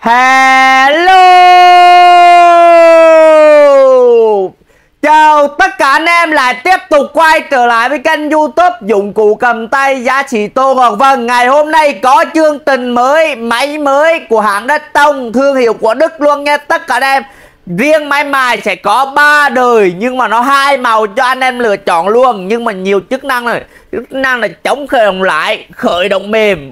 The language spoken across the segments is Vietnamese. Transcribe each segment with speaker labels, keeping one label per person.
Speaker 1: Hello. Chào tất cả anh em lại tiếp tục quay trở lại với kênh YouTube dụng cụ cầm tay giá trị Tô Ngọc Vân. Ngày hôm nay có chương trình mới, máy mới của hãng Đất Tông, thương hiệu của Đức luôn nha tất cả anh em. Riêng máy mài sẽ có 3 đời nhưng mà nó 2 màu cho anh em lựa chọn luôn, nhưng mà nhiều chức năng này. Chức năng là chống khởi động lại, khởi động mềm,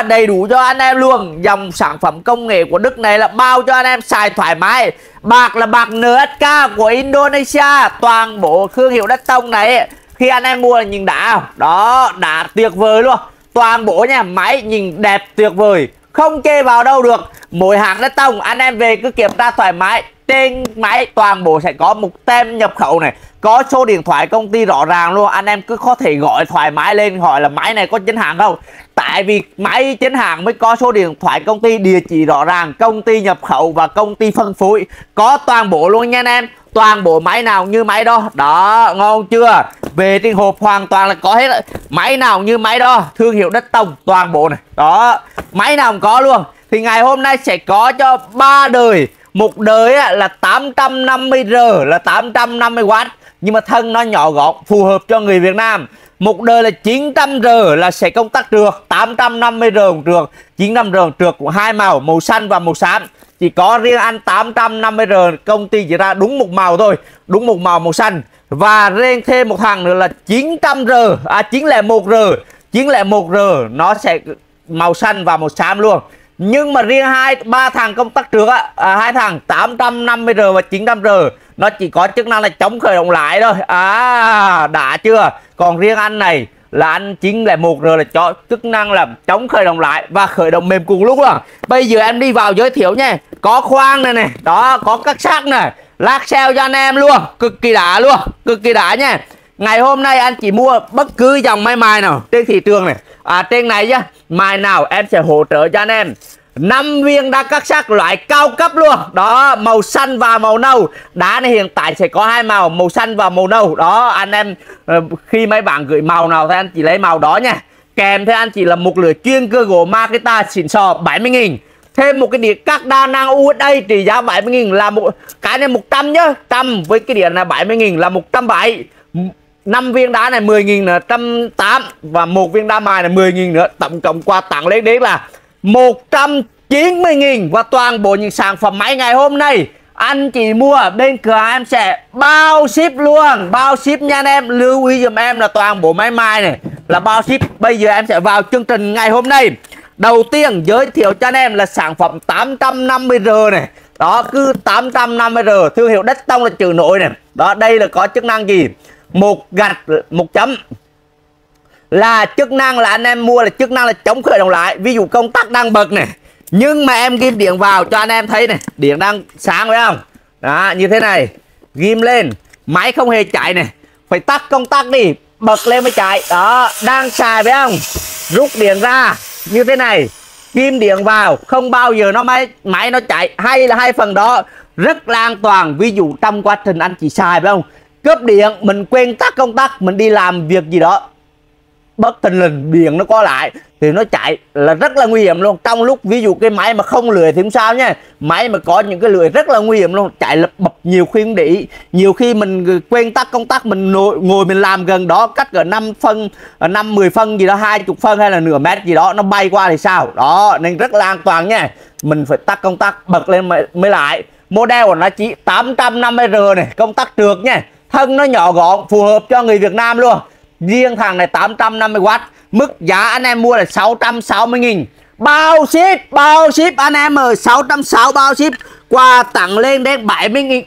Speaker 1: đầy đủ cho anh em luôn. Dòng sản phẩm công nghệ của Đức này là bao cho anh em xài thoải mái. Bạc là bạc NSK của Indonesia, toàn bộ thương hiệu Đất Tông này khi anh em mua là nhìn đã không? Đó, đã tuyệt vời luôn. Toàn bộ nha, máy nhìn đẹp tuyệt vời, không chê vào đâu được. Mỗi hãng Đất Tông anh em về cứ kiểm tra thoải mái. Trên máy toàn bộ sẽ có một tem nhập khẩu này, có số điện thoại công ty rõ ràng luôn. Anh em cứ có thể gọi thoải mái lên hỏi là máy này có chính hãng không. Tại vì máy chính hãng mới có số điện thoại công ty, địa chỉ rõ ràng, công ty nhập khẩu và công ty phân phối, có toàn bộ luôn nha anh em. Toàn bộ máy nào như máy đó. Đó, ngon chưa? Về trên hộp hoàn toàn là có hết. Máy nào như máy đó, thương hiệu Đất Tông toàn bộ này. Đó, máy nào cũng có luôn. Thì ngày hôm nay sẽ có cho 3 đời. Một đời là 850R là 850W, nhưng mà thân nó nhỏ gọn, phù hợp cho người Việt Nam. Một đời là 900R là sẽ công tắc trượt, 850R trượt, 900R trượt của hai màu, màu xanh và màu xám. Chỉ có riêng anh 850R công ty chỉ ra đúng một màu thôi, đúng một màu màu xanh. Và riêng thêm một thằng nữa là 900R, 901R, 901R nó sẽ màu xanh và màu xám luôn. Nhưng mà riêng ba thằng công tắc trượt hai thằng 850R và 900R nó chỉ có chức năng là chống khởi động lại thôi. Đã chưa? Còn riêng anh này là anh 901R là cho chức năng là chống khởi động lại và khởi động mềm cùng lúc luôn. Bây giờ em đi vào giới thiệu nha. Có khoang này này, đó, có các sắt này, lát xeo cho anh em luôn, cực kỳ đã luôn, cực kỳ đã nha. Ngày hôm nay anh chỉ mua bất cứ dòng máy mài nào trên thị trường này, trên này nhá, mài nào em sẽ hỗ trợ cho anh em 5 viên đá cắt sắt loại cao cấp luôn. Đó, màu xanh và màu nâu. Đá này hiện tại sẽ có hai màu, màu xanh và màu nâu. Đó, anh em khi mấy bạn gửi màu nào thì anh chỉ lấy màu đó nha. Kèm theo anh chỉ là một lưỡi chuyên cơ gỗ Makita xịn sò 70.000. Thêm một cái đĩa cắt đa năng USA trị giá 70.000 là một cái này 100 nhá. 100 với cái đĩa này 70.000 là 170. 5 viên đá này 10.000 là 180 và một viên đá mài là 10.000 nữa. Tổng cộng quà tặng lên đến là 190.000. Và toàn bộ những sản phẩm máy ngày hôm nay anh chỉ mua bên cửa hàng em sẽ bao ship luôn, bao ship nha anh em. Lưu ý giùm em là toàn bộ máy mài này là bao ship. Bây giờ em sẽ vào chương trình ngày hôm nay. Đầu tiên giới thiệu cho anh em là sản phẩm 850R này. Đó, cứ 850R, thương hiệu Đất Tông là chữ nổi này. Đó, đây là có chức năng gì? Một gạch, một chấm là chức năng là anh em mua là chức năng là chống khởi động lại. Ví dụ công tắc đang bật này, nhưng mà em ghim điện vào cho anh em thấy này, điện đang sáng phải không? Đó, như thế này, ghim lên, máy không hề chạy này. Phải tắt công tắc đi, bật lên mới chạy. Đó, đang xài phải không? Rút điện ra như thế này, ghim điện vào, không bao giờ máy nó chạy. Hay là hai phần đó rất là an toàn. Ví dụ trong quá trình anh chỉ xài phải không? Cướp điện, mình quên tắt công tắc, mình đi làm việc gì đó, bất thình lình điện nó có lại thì nó chạy là rất là nguy hiểm luôn. Trong lúc ví dụ cái máy mà không lưỡi thì không sao nha, máy mà có những cái lưỡi rất là nguy hiểm luôn, chạy lập bập. Nhiều khi không để ý, nhiều khi mình quên tắt công tắc, mình ngồi mình làm gần đó, cách ở 5 phân 5-10 phân gì đó, 20 phân hay là nửa mét gì đó, nó bay qua thì sao đó, nên rất là an toàn nha. Mình phải tắt công tắc, bật lên mới lại. Model của nó chỉ 850R này, công tắc trượt nha, thân nó nhỏ gọn, phù hợp cho người Việt Nam luôn. Riêng thằng này 850W, mức giá anh em mua là 660.000. Bao ship anh em ơi, 660 bao ship. Quà tặng lên đến 70.000,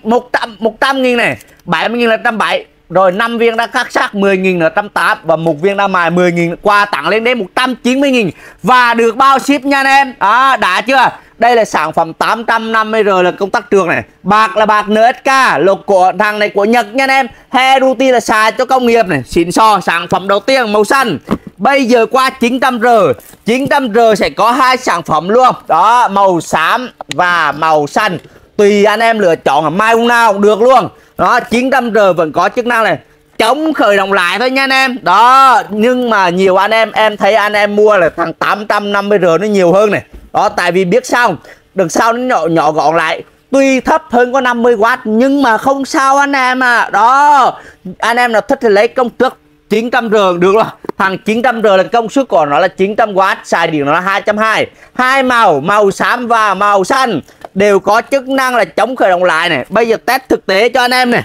Speaker 1: 100.000 này, 70.000 là 170. Rồi 5 viên đá cắt sắt 10.000 là 180 và một viên đá mài 10.000. Quà tặng lên đến 190.000 và được bao ship nha anh em. Đó, đã chưa? Đây là sản phẩm 850R là công tắc trượt này. Bạc là bạc NSK, lục của thằng này của Nhật nha anh em. Heruti là xài cho công nghiệp này, xịn sò. Sản phẩm đầu tiên màu xanh. Bây giờ qua 900R. 900R sẽ có hai sản phẩm luôn. Đó, màu xám và màu xanh. Tùy anh em lựa chọn, mai hôm nào cũng được luôn. Đó, 900R vẫn có chức năng này chống khởi động lại thôi nha anh em. Đó, nhưng mà nhiều anh em thấy anh em mua là thằng 850R nó nhiều hơn này. Đó, tại vì biết sao, đằng sau nó nhỏ nhỏ gọn lại, tuy thấp hơn có 50W nhưng mà không sao anh em à. Đó, anh em nào thích thì lấy công suất 900R được rồi. Thằng 900R là công suất của nó là 900W, xài điện nó là 220. Hai màu, màu xám và màu xanh đều có chức năng là chống khởi động lại này. Bây giờ test thực tế cho anh em này.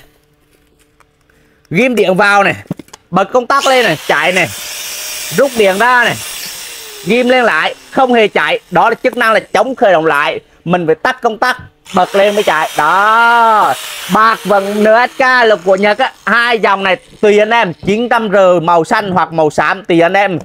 Speaker 1: Ghim điện vào này, bật công tắc lên này, chạy này, rút điện ra này, ghim lên lại, không hề chạy. Đó là chức năng là chống khởi động lại. Mình phải tắt công tắc, bật lên mới chạy. Đó, bạc vần NSK là của Nhật á. Hai dòng này tùy anh em, 900R màu xanh hoặc màu xám tùy anh em.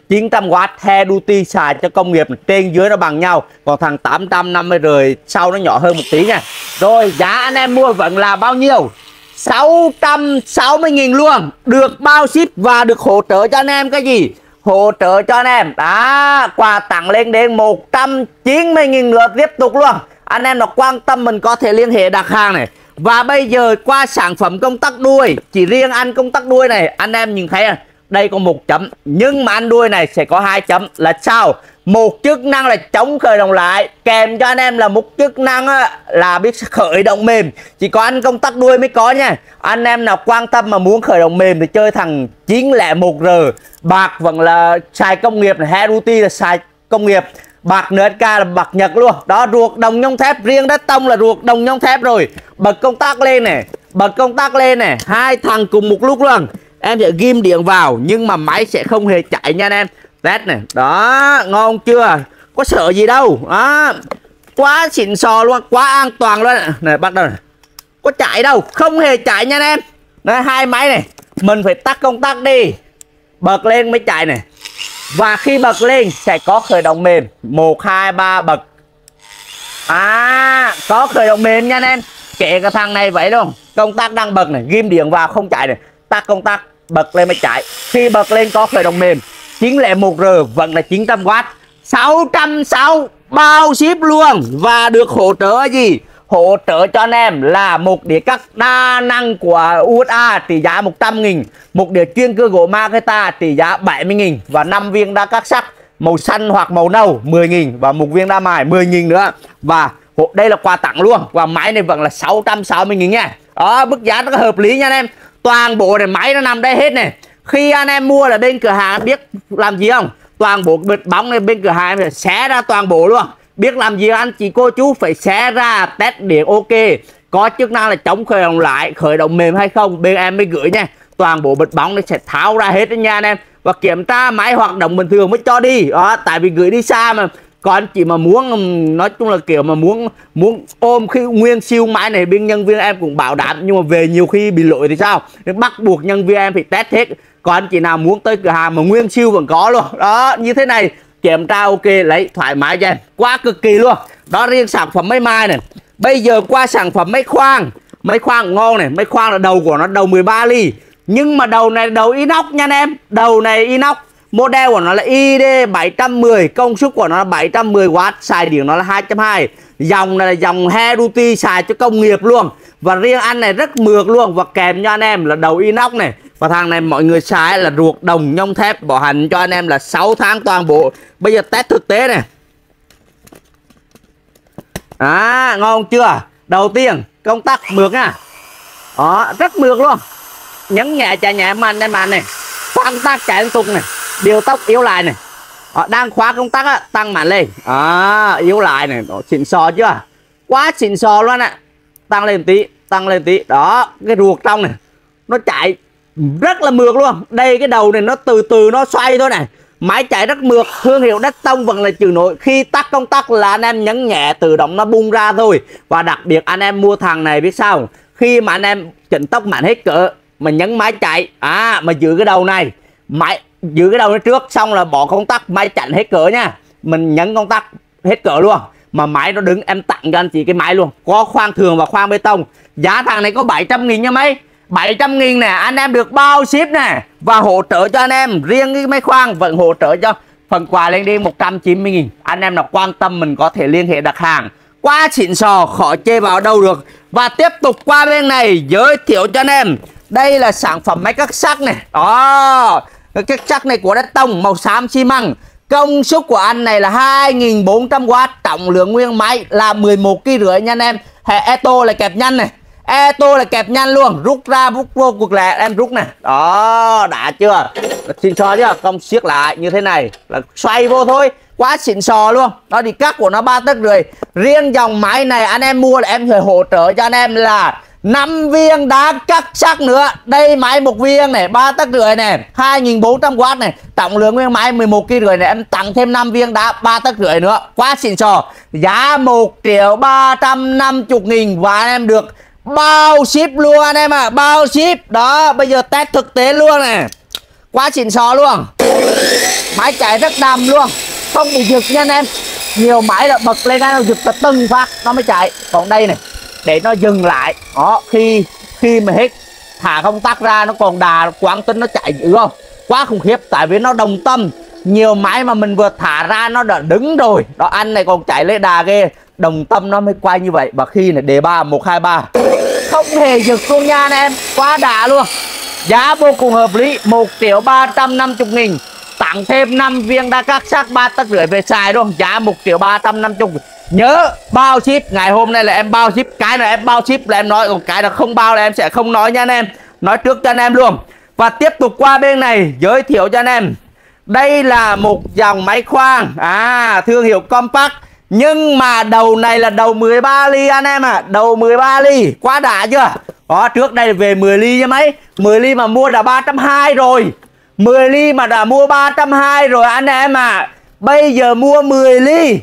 Speaker 1: 900W heavy duty xài cho công nghiệp, trên dưới nó bằng nhau. Còn thằng 850R sau nó nhỏ hơn một tí nha. Rồi giá anh em mua vẫn là bao nhiêu? 660.000 luôn. Được bao ship và được hỗ trợ cho anh em cái gì? Hỗ trợ cho anh em đó, quà tặng lên đến 190.000 nữa tiếp tục luôn. Anh em nào quan tâm mình có thể liên hệ đặt hàng này. Và bây giờ qua sản phẩm công tắc đuôi, chỉ riêng anh công tắc đuôi này, anh em nhìn thấy đây có 1 chấm, nhưng mà anh đuôi này sẽ có 2 chấm là sao? Một chức năng là chống khởi động lại, kèm cho anh em là một chức năng là biết khởi động mềm. Chỉ có anh công tắc đuôi mới có nha. Anh em nào quan tâm mà muốn khởi động mềm thì chơi thằng 901R. Bạc vẫn là xài công nghiệp này, Heruti là xài công nghiệp, bạc NSK là bạc Nhật luôn. Đó, ruột đồng nhông thép, riêng đất tông là ruột đồng nhông thép rồi. Bật công tắc lên này, bật công tắc lên này, hai thằng cùng một lúc luôn. Em sẽ ghim điện vào nhưng mà máy sẽ không hề chạy nha anh em. Test này, đó, ngon chưa? Có sợ gì đâu. Đó, quá xịn sò luôn, quá an toàn luôn. Này, bắt đầu này, có chạy đâu, không hề chạy nha anh em. Đấy, hai máy này, mình phải tắt công tắc đi, bật lên mới chạy này. Và khi bật lên sẽ có khởi động mềm. 1, 2, 3 bật. Có khởi động mềm nha anh em. Kể cả thằng này vậy luôn. Công tắc đang bật này, ghim điện vào không chạy này, tắt công tắc, bật lên mới chạy. Khi bật lên có khởi động mềm. 901R vẫn là 900W, 660 bao ship luôn. Và được hỗ trợ gì? Hỗ trợ cho anh em là một đĩa cắt đa năng của USA trị giá 100.000, một đĩa chuyên cơ gỗ Makita trị giá 70.000 và 5 viên đa cắt sắt màu xanh hoặc màu nâu 10.000 và một viên đa mài 10.000 nữa. Và đây là quà tặng luôn. Và máy này vẫn là 660.000 nha. Đó, mức giá rất hợp lý nha anh em. Toàn bộ này máy nó nằm đây hết này. Khi anh em mua là bên cửa hàng biết làm gì không? Toàn bộ bịch bóng này bên cửa hàng phải xé ra toàn bộ luôn. Biết làm gì anh chị cô chú phải xé ra, test điện ok, có chức năng là chống khởi động lại, khởi động mềm hay không, bên em mới gửi nha. Toàn bộ bịch bóng nó sẽ tháo ra hết đó nha anh em. Và kiểm tra máy hoạt động bình thường mới cho đi. Đó, tại vì gửi đi xa mà. Còn anh chị mà muốn, nói chung là kiểu mà muốn ôm khi nguyên siêu máy này, bên nhân viên em cũng bảo đảm, nhưng mà về nhiều khi bị lỗi thì sao? Nên bắt buộc nhân viên em phải test hết. Còn anh chị nào muốn tới cửa hàng mà nguyên siêu vẫn có luôn. Đó, như thế này kiểm tra ok, lấy thoải mái cho em, quá cực kỳ luôn. Đó, riêng sản phẩm máy mai này. Bây giờ qua sản phẩm máy khoan. Máy khoan ngon này, máy khoan là đầu của nó đầu 13 ly. Nhưng mà đầu này đầu inox nha anh em. Đầu này inox. Model của nó là ID710, công suất của nó là 710W, xài điện nó là 220. Dòng này là dòng Heruti xài cho công nghiệp luôn. Và riêng anh này rất mượt luôn. Và kèm cho anh em là đầu inox này. Và thằng này mọi người xài là ruột đồng nhông thép, bảo hành cho anh em là 6 tháng toàn bộ. Bây giờ test thực tế này. Ngon chưa? Đầu tiên công tắc mượt nha. Đó, rất mượt luôn. Nhấn nhẹ chạy nhẹ mạnh em bạn này. Khoan tắc chạy liên tục này, điều tốc yếu lại này. Đó, đang khóa công tắc á, tăng mạnh lên. Yếu lại này, đó, xịn sò chưa? Quá xịn sò luôn ạ. Tăng lên tí, tăng lên tí. Đó, cái ruột trong này nó chạy rất là mượt luôn. Đây cái đầu này nó từ từ nó xoay thôi này. Máy chạy rất mượt. Thương hiệu Đất Tông vẫn là chữ nổi. Khi tắt công tắc là anh em nhấn nhẹ tự động nó bung ra thôi. Và đặc biệt anh em mua thằng này biết sao? Khi mà anh em chỉnh tốc mạnh hết cỡ mà nhấn máy chạy, mà giữ cái đầu này, máy giữ cái đầu này trước, xong là bỏ công tắc, máy chạy hết cỡ nha. Mình nhấn công tắc hết cỡ luôn. Mà máy nó đứng, em tặng cho anh chị cái máy luôn. Có khoang thường và khoang bê tông. Giá thằng này có 700.000 nha mấy. 700.000 nè, anh em được bao ship nè. Và hỗ trợ cho anh em, riêng cái máy khoan vẫn hỗ trợ cho phần quà lên đi 190.000. Anh em nào quan tâm mình có thể liên hệ đặt hàng. Quá xịn sò, khỏi chê vào đâu được. Và tiếp tục qua bên này giới thiệu cho anh em. Đây là sản phẩm máy cắt sắt này. Đó, cái cắt sắt này của Đất Tông, màu xám xi măng. Công suất của anh này là 2400W, trọng lượng nguyên máy là 11,5 kg nha anh em. Eto là kẹp nhanh này, Eto là kẹp nhanh luôn, rút ra rút vô cực lẹ, em rút này. Đó, đã chưa? Xịn sò chưa? Công siết lại như thế này là xoay vô thôi, quá xịn sò luôn. Nó đi cắt của nó 3,5 tấc. Riêng dòng máy này anh em mua là em phải hỗ trợ cho anh em là 5 viên đá cắt sắt nữa. Đây máy một viên này 3,5 tấc này, 2400W này, trọng lượng nguyên máy 11,5 kg này, em tặng thêm 5 viên đá 3,5 tấc nữa, quá xịn sò. Giá 1.350.000 và anh em được bao ship luôn anh em ạ, bao ship. Đó, bây giờ test thực tế luôn này, quá xịn sò luôn. Máy chạy rất đầm luôn, không bị giật nha anh em. Nhiều máy là bật lên nó giật là từng phát nó mới chạy. Còn đây này, để nó dừng lại. Đó, khi mà hết thả công tắc ra nó còn đà quán tính nó chạy dữ không? Quá khủng khiếp, tại vì nó đồng tâm. Nhiều máy mà mình vừa thả ra nó đã đứng rồi. Đó, anh này còn chạy lên đà ghê. Đồng tâm nó mới quay như vậy. Và khi này đề 3 123 không hề giật luôn nha anh em, quá đã luôn. Giá vô cùng hợp lý, 1.350.000, tặng thêm 5 viên đá cắt sắt 3,5 tấc về xài luôn. Giá 1.350.000. Nhớ bao ship, ngày hôm nay là em bao ship. Cái này em bao ship là em nói, còn cái là không bao là em sẽ không nói nha anh em. Nói trước cho anh em luôn. Và tiếp tục qua bên này giới thiệu cho anh em. Đây là một dòng máy khoan, thương hiệu Compact. Nhưng mà đầu này là đầu 13 ly anh em ạ, đầu 13 ly, quá đã chưa? Đó, trước đây về 10 ly chứ mấy, 10 ly mà mua đã 320 rồi. 10 ly mà đã mua 320 rồi anh em à. Bây giờ mua 10 ly,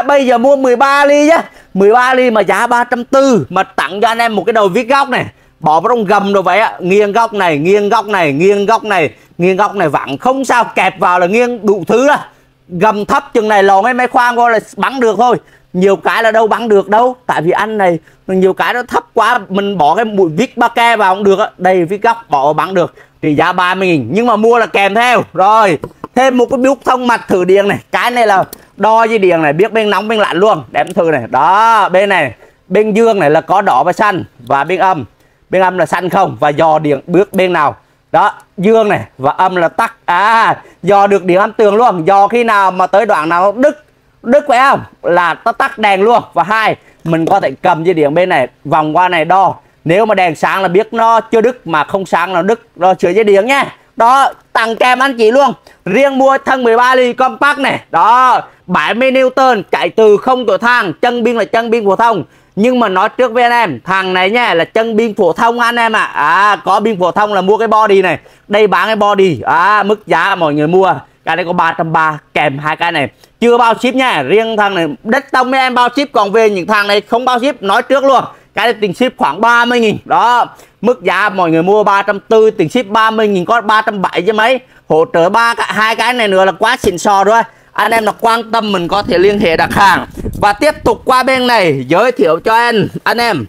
Speaker 1: bây giờ mua 13 ly chứ. 13 ly mà giá 340, mà tặng cho anh em một cái đầu viết góc này, bỏ vào trong gầm rồi vậy á, nghiêng góc này, nghiêng góc này, nghiêng góc này, nghiêng góc này vặn không sao, kẹp vào là nghiêng đủ thứ đó. Gầm thấp chừng này lò mấy khoan vô là bắn được thôi. Nhiều cái là đâu bắn được đâu, tại vì anh này nhiều cái nó thấp quá, mình bỏ cái mũi vít ba ke vào không được á. Đây vít góc bỏ bắn được, thì giá 30.000, nhưng mà mua là kèm theo. Rồi thêm một cái biếu thông mạch thử điện này, cái này là đo dây điện này, biết bên nóng bên lạnh luôn, đem thử này. Đó, bên này bên dương này là có đỏ và xanh, và bên âm là xanh không, và dò điện bước bên nào. Đó, dương này và âm là tắt. Dò được điện âm tường luôn, dò khi nào mà tới đoạn nào đứt phải không là nó tắt đèn luôn. Và hai, mình có thể cầm dây điện bên này vòng qua này đo, nếu mà đèn sáng là biết nó chưa đứt, mà không sáng là đứt, rồi sửa dây điện nha. Đó, tặng kèm anh chị luôn. Riêng mua thân 13 ly Compact này, đó 70 Newton, chạy từ không tuổi thang, chân pin là chân pin phổ thông. Nhưng mà nói trước với anh em, thằng này nha là chân pin phổ thông anh em ạ. Có pin phổ thông là mua cái body này, đây bán cái body. Mức giá mọi người mua cái này có 330 kèm hai cái này, chưa bao ship nha. Riêng thằng này đất tông với em bao ship, còn về những thằng này không bao ship, nói trước luôn. Cái này tiền ship khoảng 30.000. Đó, mức giá mọi người mua 340, tiền ship 30.000, có 370 chứ mấy. Hỗ trợ hai cái này nữa là quá xịn sò rồi. Anh em là quan tâm mình có thể liên hệ đặt hàng. Và tiếp tục qua bên này giới thiệu cho anh em.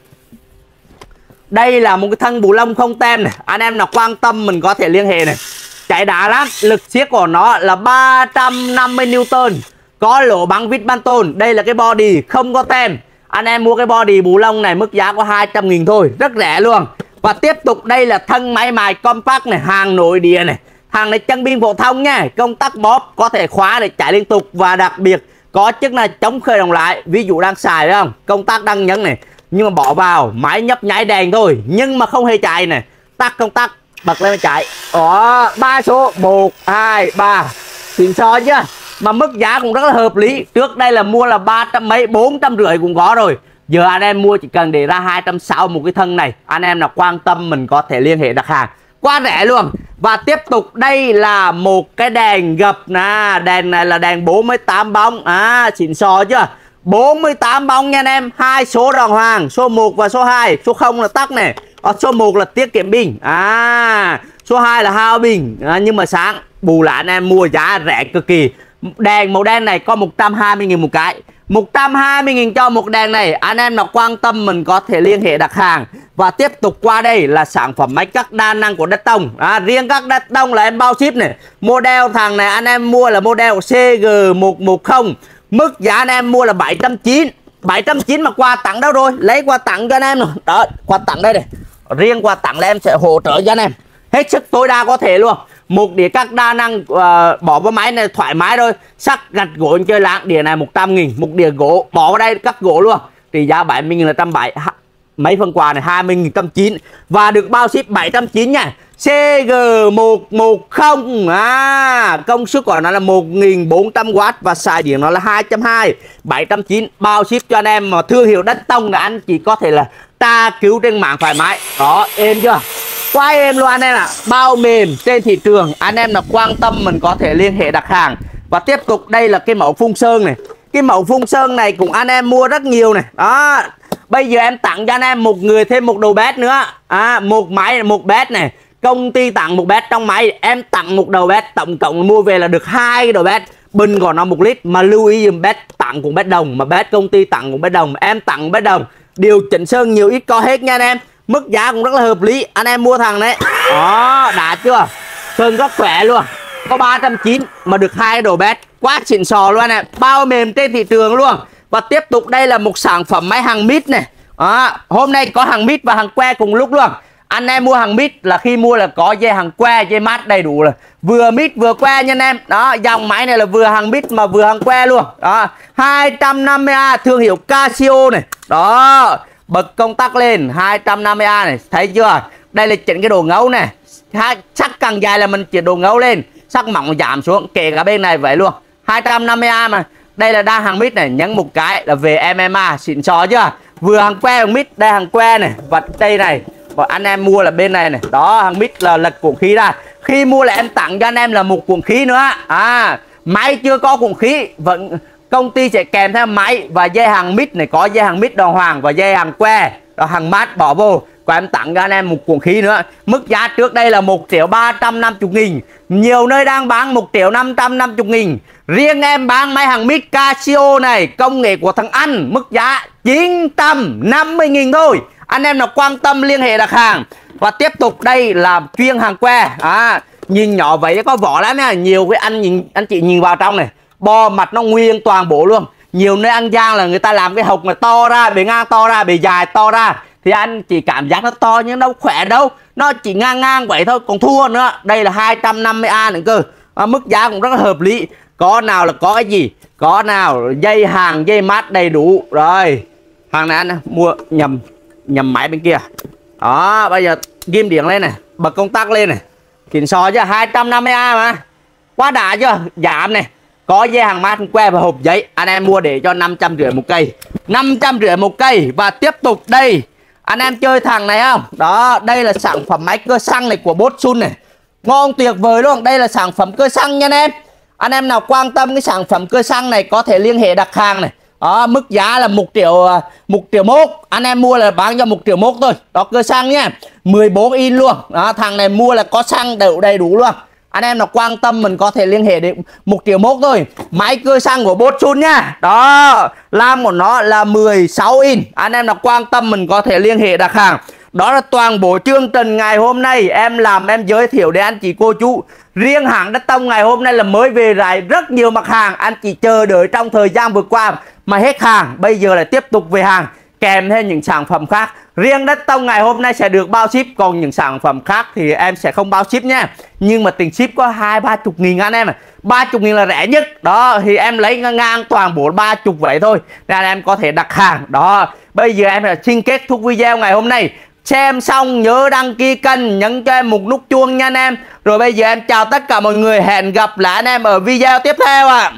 Speaker 1: Đây là một cái thân bù lông không tem này, anh em là quan tâm mình có thể liên hệ này. Chạy đá lắm, lực siết của nó là 350 Newton, có lỗ bắn vít ban tôn. Đây là cái body không có tem. Anh em mua cái body bù lông này mức giá có 200.000 thôi, rất rẻ luôn. Và tiếp tục đây là thân máy mài Compact này, hàng nội địa này. Hàng này chân pin phổ thông nha, công tắc bóp có thể khóa để chạy liên tục, và đặc biệt có chức là chống khởi động lại. Ví dụ đang xài phải không, công tắc đang nhấn này, nhưng mà bỏ vào máy nhấp nháy đèn thôi, nhưng mà không hề chạy này, tắt công tắc bật lên chạy. Đó, 3 số 1, 2, 3, xịn sò chứ. Mà mức giá cũng rất là hợp lý. Trước đây là mua là 300 mấy, 450 cũng có rồi. Giờ anh em mua chỉ cần để ra 260 một cái thân này. Anh em nào quan tâm mình có thể liên hệ đặt hàng, quá rẻ luôn. Và tiếp tục đây là một cái đèn gập nè. Đèn này là đèn 48 bóng, xịn sò chưa. 48 bóng nha anh em, hai số đàng hoàng, số 1 và số 2. Số 0 là tắt này, số 1 là tiết kiệm pin, số 2 là hao pin, nhưng mà sáng. Bù lại anh em mua giá rẻ cực kỳ. Đèn màu đen này có 120.000 một cái, 120.000 cho một đèn này. Anh em nào quan tâm mình có thể liên hệ đặt hàng. Và tiếp tục qua đây là sản phẩm máy cắt đa năng của Đất Tông. Riêng các Đất Tông là em bao ship này. Model thằng này anh em mua là model CG110. Mức giá anh em mua là 790. 790 mà quà tặng đâu rồi, lấy quà tặng cho anh em rồi. Đó, quà tặng đây này. Riêng quà tặng là em sẽ hỗ trợ cho anh em hết sức tối đa có thể luôn. một đĩa cắt đa năng, bỏ vào máy này thoải mái thôi. Sắc gạch gỗ chơi láng, đĩa này 100.000, một đĩa gỗ bỏ vào đây cắt gỗ luôn, trị giá 70.000 là 170. Mấy phần quà này 20.190 và được bao ship 790 nha. CG110 công suất của nó là 1.400W và xài điện nó là 220, 790 bao ship cho anh em. Mà thương hiệu Đất Tông là anh chỉ có thể là tra cứu trên mạng thoải mái. Đó, êm chưa? Quá êm luôn anh em ạ. Bao mềm trên thị trường, anh em là quan tâm mình có thể liên hệ đặt hàng. Và tiếp tục đây là cái mẫu phun sơn này. Cái mẫu phun sơn này cũng anh em mua rất nhiều này. Đó, bây giờ em tặng cho anh em một người thêm một đầu bét nữa. Một máy, một bét này. Công ty tặng một bét trong máy, em tặng một đầu bét, tổng cộng mua về là được 2 cái đầu bét. Bình của nó 1 lít, mà lưu ý dùm bét tặng cũng bét đồng, mà bét công ty tặng cũng bét đồng, em tặng bét đồng. Điều chỉnh sơn nhiều ít có hết nha anh em. Mức giá cũng rất là hợp lý, anh em mua thằng đấy. Đó, đã chưa? Sơn rất khỏe luôn. Có 390 mà được 2 đầu bét, quá xịn sò luôn này, bao mềm trên thị trường luôn. Và tiếp tục đây là một sản phẩm máy hàng mít này. Hôm nay có hàng mít và hàng que cùng lúc luôn. Anh em mua hàng mít là khi mua là có dây hàng que, dây mát đầy đủ, là vừa mít vừa que nha anh em. Đó, dòng máy này là vừa hàng mít mà vừa hàng que luôn. Đó, 250A thương hiệu Casio này. Đó, bật công tắc lên 250A này, thấy chưa? Đây là chỉnh cái độ ngấu này. Sắc càng dài là mình chỉnh độ ngấu lên, sắc mỏng giảm xuống, kể cả bên này vậy luôn. 250A mà. Đây là đang hàng mít này, nhấn một cái là về MMA, xịn sò chưa? Vừa hàng que hàng mít, đây hàng que này, và đây này. Và anh em mua là bên này này. Đó, hàng mít là lật cuộn khí ra. Khi mua là em tặng cho anh em là một cuộn khí nữa. Máy chưa có cuộn khí, vẫn công ty sẽ kèm theo máy và dây hàng mít này, có dây hàng mít đàng hoàng và dây hàng que, đó, hàng mát bỏ vô. Và em tặng cho anh em một cuộn khí nữa. Mức giá trước đây là 1.350.000, nhiều nơi đang bán 1.550.000. Riêng em bán máy hàng mít Casio này, công nghệ của thằng Anh, mức giá 950.000 thôi. Anh em nào quan tâm liên hệ đặt hàng. Và tiếp tục đây là chuyên hàng que. Nhìn nhỏ vậy có vỏ lắm nha. Nhiều cái anh chị nhìn vào trong này, bo mặt nó nguyên toàn bộ luôn. Nhiều nơi An Giang là người ta làm cái hộc mà to ra, bề ngang to ra, bề dài to ra, thì anh chỉ cảm giác nó to nhưng đâu khỏe đâu, nó chỉ ngang ngang vậy thôi, còn thua nữa. Đây là 250A nữa cơ. Mức giá cũng rất là hợp lý. Có nào là có cái gì, có nào dây hàng, dây mát đầy đủ rồi. Hàng này anh mua nhầm máy bên kia. Đó, bây giờ ghim điện lên này, bật công tắc lên này, xịn sò chứ. 250A mà, quá đã chưa? Giảm này, có dây hàng mát que và hộp giấy. Anh em mua để cho 550 một cây, 550 một cây. Và tiếp tục đây, anh em chơi thằng này không? Đó, đây là sản phẩm máy cơ xăng này của Botsun này, ngon tuyệt vời luôn. Đây là sản phẩm cơ xăng nha anh em. Anh em nào quan tâm cái sản phẩm cơ xăng này có thể liên hệ đặt hàng này. Đó, mức giá là 1.100.000. Anh em mua là bán cho 1.100.000 thôi. Đó, cơ xăng nha, 14 in luôn. Đó, thằng này mua là có xăng đầy đủ luôn. Anh em nào quan tâm mình có thể liên hệ đến 1.100.000 thôi. Máy cơ xăng của Botsun nha. Đó, lam của nó là 16 in. Anh em nào quan tâm mình có thể liên hệ đặt hàng. Đó là toàn bộ chương trình ngày hôm nay em làm, em giới thiệu để anh chị cô chú. Riêng hãng Đất Tông ngày hôm nay là mới về lại rất nhiều mặt hàng. Anh chị chờ đợi trong thời gian vừa qua mà hết hàng, bây giờ lại tiếp tục về hàng kèm theo những sản phẩm khác. Riêng Đất Tông ngày hôm nay sẽ được bao ship, còn những sản phẩm khác thì em sẽ không bao ship nha. Nhưng mà tiền ship có 20-30 nghìn anh em. 30 nghìn là rẻ nhất. Đó, thì em lấy ngang toàn bộ 30 vậy thôi, nên anh em có thể đặt hàng. Đó, bây giờ em xin kết thúc video ngày hôm nay. Xem xong nhớ đăng ký kênh, nhấn cho em một nút chuông nha anh em. Rồi bây giờ em chào tất cả mọi người, hẹn gặp lại anh em ở video tiếp theo ạ.